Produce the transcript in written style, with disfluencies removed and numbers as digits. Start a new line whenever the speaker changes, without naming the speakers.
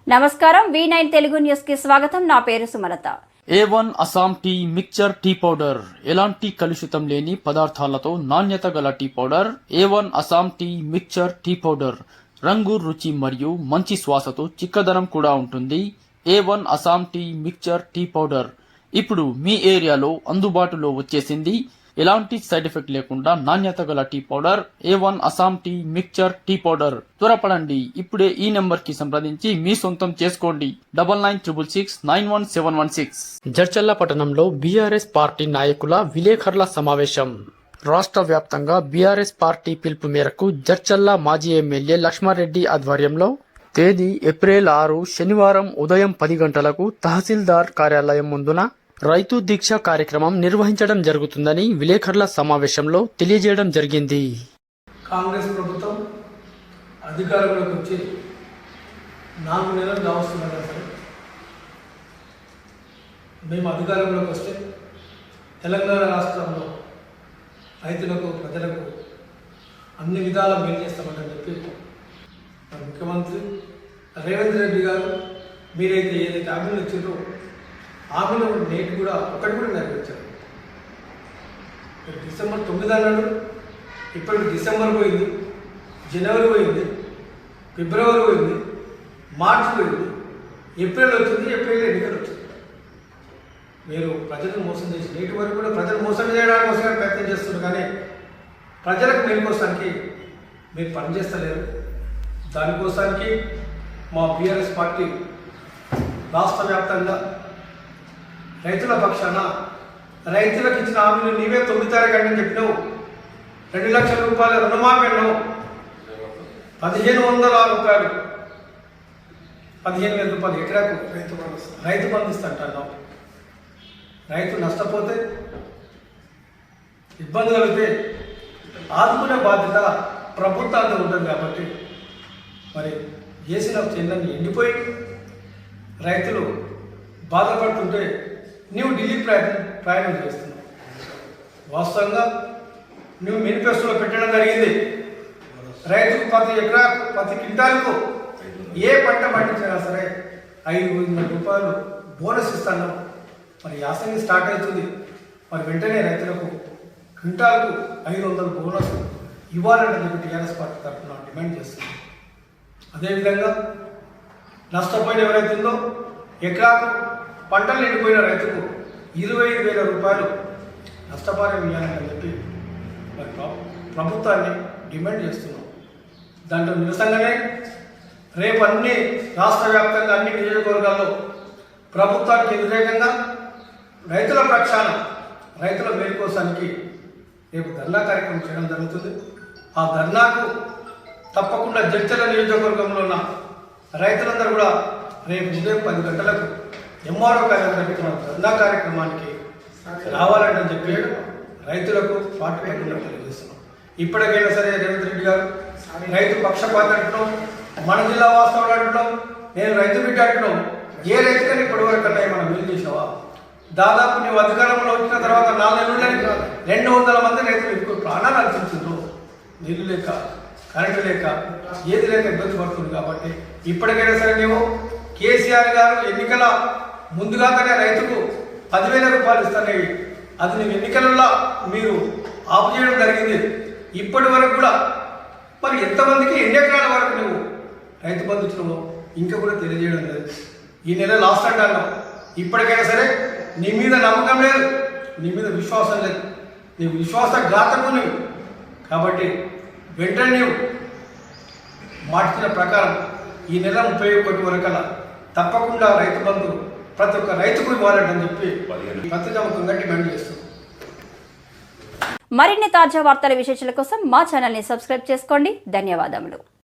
నమస్కారం V9 Telugu news కి స్వాగతం. నా పేరు Sumalatha.
A1 Assam tea mixture tea powder ఎలాంటి కలుషితం లేని పదార్థాలతో నాణ్యత గల tea powder. A1 Assam tea mixture tea powder రంగు, రుచి మరియు మంచి శ్వాసతో చిక్కదనం కూడా ఉంటుంది. A1 Assam tea mixture tea powder ఇప్పుడు మీ ఏరియాలో అందుబాటులో వచ్చేసింది. ఎలాంటి సైడ్ ఎఫెక్ట్ లేకుండా నాణ్యత గల tea powder A1 Assam tea mixture tea powder. త్వరపడండి, ఇప్పుడే ఈ నెంబర్ కి సంప్రదించి మీ సొంతం చేసుకోండి. 9966691716. జడ్చర్ల పట్టణంలో బీఆర్ఎస్ పార్టీ నాయకుల విలేకరుల సమావేశం. రాష్ట్ర వ్యాప్తంగా బీఆర్ఎస్ పార్టీ పిలుపు మేరకు జడ్చర్ల మాజీ ఎమ్మెల్యే లక్ష్మారెడ్డి ఆధ్వర్యంలో తేదీ ఏప్రిల్ 6 శనివారం ఉదయం 10 గంటలకు తహసీల్దార్ కార్యాలయం ముందున రైతు దీక్ష కార్యక్రమం నిర్వహించడం జరుగుతుందని విలేకరుల సమావేశంలో తెలియజేయడం జరిగింది.
కాంగ్రెస్ ప్రభుత్వం అధికారంలోకి వచ్చి 4 నెలలు కావస్తున్నారు కదా సార్. మేము అధికారంలోకి వస్తే తెలంగాణ రాష్ట్రంలో రైతులకు, ప్రజలకు అన్ని విధాల మేలు చేస్తామని చెప్పి ముఖ్యమంత్రి రేవంత్ రెడ్డి గారు మీరైతే ఏదైతే హామీలు ఇచ్చారో హామీలు నేటి కూడా ఒకటి కూడా నెరవేర్చారు. డిసెంబర్ 9 అన్నాడు, ఇప్పటికి డిసెంబర్ పోయింది, జనవరి పోయింది, ఫిబ్రవరి పోయింది, మార్చి పోయింది, ఏప్రిల్ వచ్చింది. ఏప్రిల్ ఎన్నికలు వచ్చింది. మీరు ప్రజలను మోసం చేసి నేటి వరకు కూడా ప్రజలు మోసం చేయడానికి కోసం ప్రయత్నం చేస్తున్నారు, కానీ ప్రజలకు మేలుకోసానికి మీరు పనిచేస్తలేరు. దానికోసానికి మా బీఆర్ఎస్ పార్టీ రాష్ట్ర వ్యాప్తంగా రైతుల పక్షాన రైతులకు ఇచ్చిన హామీలు నీవే 9 తారీఖు అని చెప్పినావు. 2 లక్షల రూపాయల రుణమాఫీ అన్నావు. 1500 రూపాయలు, 15,000 రూపాయలు ఎకరాకు రైతు బంధు ఇస్తాంటున్నావు. రైతు నష్టపోతే, ఇబ్బంది కలిగితే ఆదుకునే బాధ్యత ప్రభుత్వానికి ఉంటుంది. కాబట్టి మరి చేసిన చెందని ఎండిపోయి రైతులు బాధపడుతుంటే నువ్వు ఢిల్లీ ప్రయాణం చేస్తున్నావు. వాస్తవంగా నువ్వు మేనిఫెస్టోలో పెట్టడం జరిగింది, రైతుకు ప్రతి ఎకరా, ప్రతి క్వింటాల్కు ఏ పంట పండించినా సరే 5,000 రూపాయలు బోనస్ ఇస్తాను. మరి యాసంగి స్టార్ట్ అవుతుంది, మరి వెంటనే రైతులకు క్వింటాల్కు 500 బోనస్ ఇవ్వాలని చెప్పి టీఆర్ఎస్ పార్టీ తరఫున డిమాండ్ చేస్తుంది. అదేవిధంగా నష్టపోయిన ఎవరైతుందో ఎకరాకు పంటలు ఎండిపోయిన రైతుకు 25,000 రూపాయలు నష్టపరిహారం ఇవ్వాలని చెప్పి మరి ప్రభుత్వాన్ని డిమాండ్ చేస్తున్నాం. దాంట్లో నిరసనగానే రేపు అన్ని రాష్ట్ర వ్యాప్తంగా అన్ని నియోజకవర్గాల్లో ప్రభుత్వానికి వ్యతిరేకంగా రైతుల పక్షాన రైతుల మేలు కోసానికి రేపు ధర్నా కార్యక్రమం చేయడం జరుగుతుంది. ఆ ధర్నాకు తప్పకుండా జడ్చర్ల నియోజకవర్గంలో ఉన్న రైతులందరూ కూడా రేపు ఉదయం 10 గంటలకు ఎంఆర్ఓ కార్యాలయం ధర్నా కార్యక్రమానికి రావాలని చెప్పి రైతులకు పార్టీ పక్షంగా తెలియజేస్తున్నాం. ఇప్పటికైనా సరే రేవంత్ రెడ్డి గారు రైతు పక్షపాత అంటున్నాం, మన జిల్లా వాస్తవాలు అంటున్నాం, నేను రైతు బిడ్డ అంటున్నాం. ఏ రైతుకని ఇప్పటివరకు అన్నా మనం మేలు చేసావా? దాదాపు నువ్వు అధికారంలో వచ్చిన తర్వాత 4 నెలలని 200 మంది రైతులు ఎక్కువ ప్రాణాలు అర్పించారు. నీళ్లు లేక, కరెంటు లేక, ఏది లేక ఇబ్బంది పడుతుంది. కాబట్టి ఇప్పటికైనా సరే నువ్వు కేసీఆర్ గారు ఎన్నికల ముందుగానే రైతుకు 10,000 రూపాయలు ఇస్తానేవి, అది నువ్వు ఎన్నికలలో మీరు ఆపు చేయడం జరిగింది. ఇప్పటి వరకు కూడా మరి ఎంతమందికి ఎన్ని ఎకరాల వరకు నువ్వు రైతు బంధు ఇచ్చినావో ఇంకా కూడా తెలియజేయడం లేదు. ఈ నెల లాస్ట్ అంటాను. ఇప్పటికైనా సరే నీ మీద నమ్మకం లేదు, నీ మీద విశ్వాసం లేదు, నీ విశ్వాసఘాతకుని. కాబట్టి వెంటనే నీవు మాటిన ప్రకారం ఈ నెల 31 వరకల్లా తప్పకుండా రైతు బంధు ప్రతి ఒక్క రైతుకు ఇవ్వాలని చెప్పి ప్రతిజాముఖంగా డిమాండ్ చేస్తున్నాం.
మరిన్ని తాజా వార్తల విశేషాల కోసం మా ఛానల్ని సబ్స్క్రైబ్ చేసుకోండి. ధన్యవాదములు.